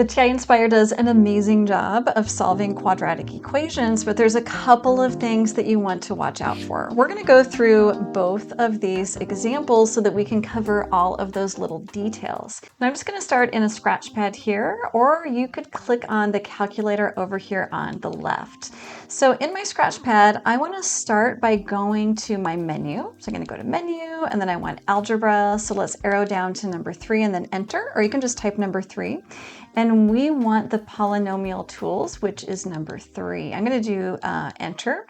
The TI-Nspire does an amazing job of solving quadratic equations, but there's a couple of things that you want to watch out for. We're going to go through both of these examples so that we can cover all of those little details. And I'm just going to start in a scratch pad here, or you could click on the calculator over here on the left. So in my scratch pad, I want to start by going to my menu. So I'm going to go to menu, and then I want algebra. So let's arrow down to number 3 and then enter, or you can just type number 3. And we want the polynomial tools, which is number 3. I'm going to do enter,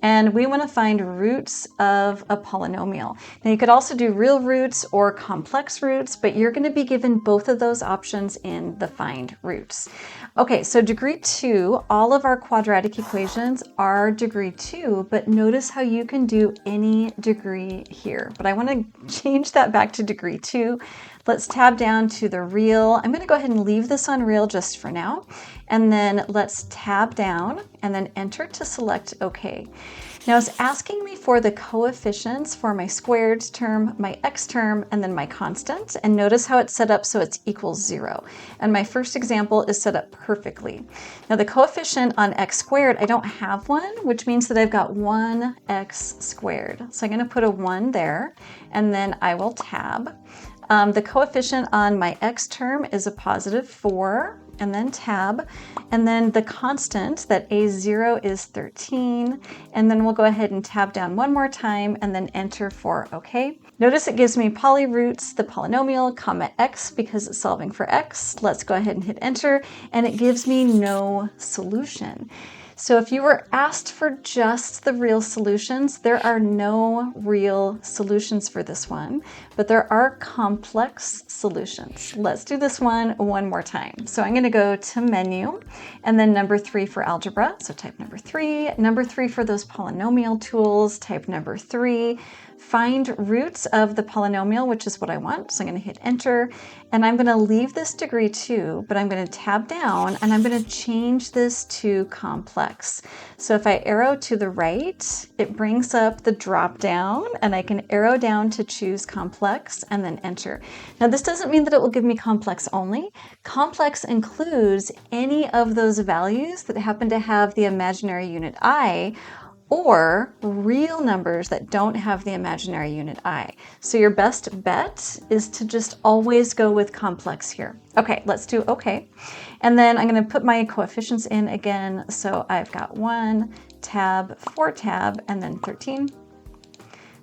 and we want to find roots of a polynomial. Now you could also do real roots or complex roots, but you're going to be given both of those options in the find roots. Okay, so degree 2, all of our quadratic equations are degree 2, but notice how you can do any degree here. But I want to change that back to degree 2. Let's tab down to the real. I'm going to go ahead and leave this on real just for now. And then let's tab down and then enter to select OK. Now it's asking me for the coefficients for my squared term, my x term, and then my constant. And notice how it's set up so it's equals 0. And my first example is set up perfectly. Now the coefficient on x squared, I don't have one, which means that I've got 1x squared. So I'm going to put a 1 there, and then I will tab. The coefficient on my x term is a positive 4, and then tab, and then the constant, that a0 is 13, and then we'll go ahead and tab down one more time and then enter for OK. Notice it gives me polyroots, the polynomial, comma x, because it's solving for x. Let's go ahead and hit enter, and it gives me no solution. So if you were asked for just the real solutions, there are no real solutions for this one, but there are complex solutions. Let's do this one more time. So I'm going to go to menu, and then number 3 for algebra. So type number 3 for those polynomial tools, type number 3. Find roots of the polynomial, which is what I want. So I'm going to hit enter, and I'm going to leave this degree 2, but I'm going to tab down and I'm going to change this to complex. So if I arrow to the right, it brings up the drop down, and I can arrow down to choose complex and then enter. Now this doesn't mean that it will give me complex only. Complex includes any of those values that happen to have the imaginary unit I, or real numbers that don't have the imaginary unit I. So your best bet is to just always go with complex here. Okay, let's do OK. And then I'm going to put my coefficients in again. So I've got 1, tab, 4 tab, and then 13.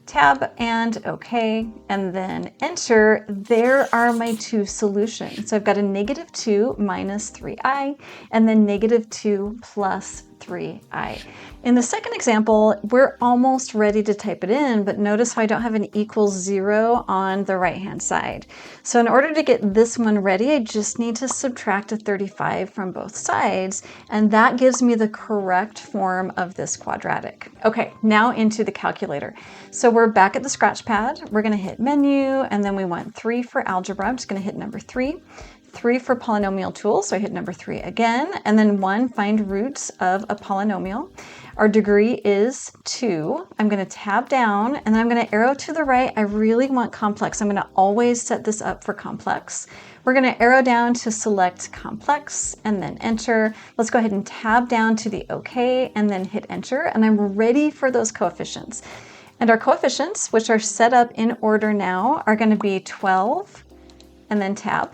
Tab and OK, and then enter. There are my two solutions. So I've got a -2 minus 3i, and then -2 plus 3i. In the second example, we're almost ready to type it in, but notice how I don't have an equals 0 on the right-hand side. So in order to get this one ready, I just need to subtract a 35 from both sides, and that gives me the correct form of this quadratic. Okay, now into the calculator. So we're back at the scratch pad. We're going to hit menu, and then we want 3 for algebra. I'm just going to hit number 3. 3 for polynomial tools, so I hit number 3 again, and then 1, find roots of a polynomial. Our degree is 2. I'm going to tab down, and then I'm going to arrow to the right. I really want complex. I'm going to always set this up for complex. We're going to arrow down to select complex, and then enter. Let's go ahead and tab down to the OK, and then hit enter, and I'm ready for those coefficients. And our coefficients, which are set up in order now, are going to be 12, and then tab.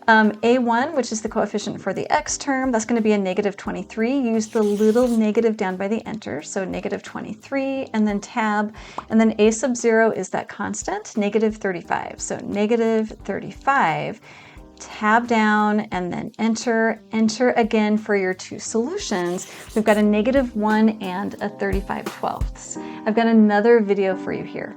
A1, which is the coefficient for the x term, that's going to be a -23. Use the little negative down by the enter, so -23, and then tab, and then a sub 0 is that constant, -35. So -35, tab down, and then enter. Enter again for your two solutions. We've got a -1 and a 35/12. I've got another video for you here.